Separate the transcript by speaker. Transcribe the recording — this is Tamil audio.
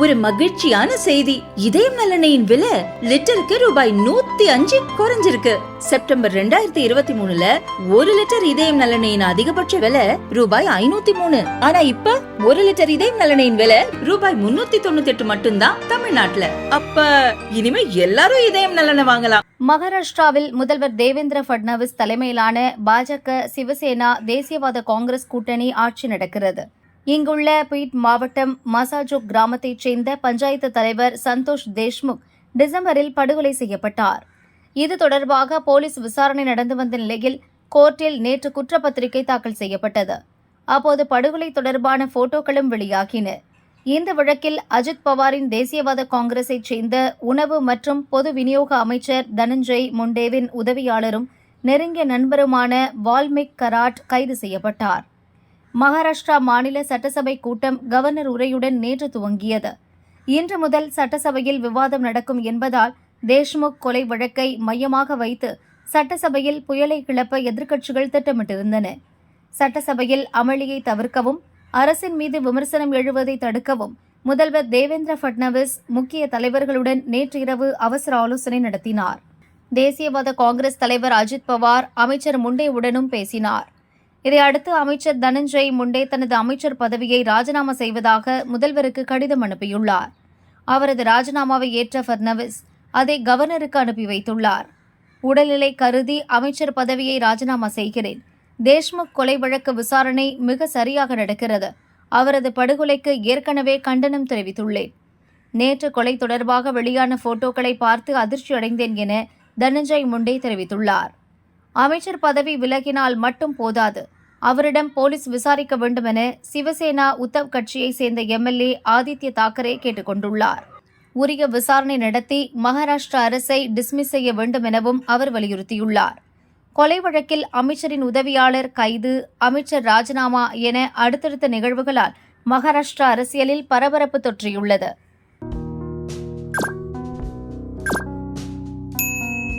Speaker 1: ஒரு மகிழ்ச்சியான செய்தி. இதயம் நல்லெண்ணெயின் விலை லிட்டருக்கு ரூபாய் 105 குறைஞ்சிருக்கு. செப்டம்பர் 2023ல 1 லிட்டர் இதயம் நல்லெண்ணெயின் அதிகபட்ச விலை ரூபாய் 503. ஆனா இப்ப 1 லிட்டர் இதயம் நல்லெண்ணெயின் விலை ரூபாய் 398 மட்டும்தான் தமிழ்நாட்டுல. அப்ப இனிமே எல்லாரும் இதயம் நல்லெண்ணெய் வாங்கலாம்.
Speaker 2: மகாராஷ்டிராவில் முதல்வர் தேவேந்திர பட்னாவிஸ் தலைமையிலான பாஜக, சிவசேனா, தேசியவாத காங்கிரஸ் கூட்டணி ஆட்சி நடக்கிறது. இங்குள்ள பீட் மாவட்டம் மசாஜோக் கிராமத்தைச் சேர்ந்த பஞ்சாயத்து தலைவர் சந்தோஷ் தேஷ்முக் டிசம்பரில் படுகொலை செய்யப்பட்டார். இது தொடர்பாக போலீஸ் விசாரணை நடந்து வந்த நிலையில் கோர்ட்டில் நேற்று குற்றப்பத்திரிகை தாக்கல் செய்யப்பட்டது. அப்போது படுகொலை தொடர்பான போட்டோக்களும் வெளியாகின. இந்த வழக்கில் அஜித் பவாரின் தேசியவாத காங்கிரஸைச் சேர்ந்த உணவு மற்றும் பொது விநியோக அமைச்சர் தனஞ்சய் முண்டேவின் உதவியாளரும் நெருங்கிய நண்பருமான வால்மிக் கராட் கைது செய்யப்பட்டார். மகாராஷ்டிரா மாநில சட்டசபை கூட்டம் கவர்னர் உரையுடன் நேற்று துவங்கியது. இன்று முதல் சட்டசபையில் விவாதம் நடக்கும் என்பதால் தேஷ்முக் கொலை வழக்கை மையமாக வைத்து சட்டசபையில் புயலை கிளப்ப எதிர்க்கட்சிகள் திட்டமிட்டிருந்தன. சட்டசபையில் அமளியை தவிர்க்கவும், அரசின் மீது விமர்சனம் எழுவதை தடுக்கவும் முதல்வர் தேவேந்திர பட்னாவிஸ் முக்கிய தலைவர்களுடன் நேற்று இரவு அவசர ஆலோசனை நடத்தினார். தேசியவாத காங்கிரஸ் தலைவர் அஜித் பவார் அமைச்சர் முண்டேவுடனும் பேசினார். இதையடுத்து அமைச்சர் தனஞ்சய் முண்டே தனது அமைச்சர் பதவியை ராஜினாமா செய்வதாக முதல்வருக்கு கடிதம் அனுப்பியுள்ளார். அவரது ராஜினாமாவை ஏற்ற பட்னாவிஸ் அதை கவர்னருக்கு அனுப்பி வைத்துள்ளார். உடல்நிலை கருதி அமைச்சர் பதவியை ராஜினாமா செய்கிறேன். தேஷ்முக் கொலை வழக்கு விசாரணை மிக சரியாக நடக்கிறது. அவரது படுகொலைக்கு ஏற்கனவே கண்டனம் தெரிவித்துள்ளேன். நேற்று கொலை தொடர்பாக வெளியான போட்டோக்களை பார்த்து அதிர்ச்சி அடைந்தேன் என தனஞ்சய் முண்டே தெரிவித்துள்ளார். அமைச்சர் பதவி விலகினால் மட்டும் போதாது, அவரிடம் போலீஸ் விசாரிக்க வேண்டும் என சிவசேனா உத்தவ் கட்சியை சேர்ந்த எம்எல்ஏ ஆதித்ய தாக்கரே கேட்டுக் கொண்டுள்ளார். உரிய விசாரணை நடத்தி மகாராஷ்டிரா அரசை டிஸ்மிஸ் செய்ய வேண்டும் எனவும் அவர் வலியுறுத்தியுள்ளார். கொலை வழக்கில் அமைச்சரின் உதவியாளர் கைது, அமைச்சர் ராஜினாமா என அடுத்தடுத்த நிகழ்வுகளால் மகாராஷ்டிரா அரசியலில் பரபரப்பு தொற்றியுள்ளது.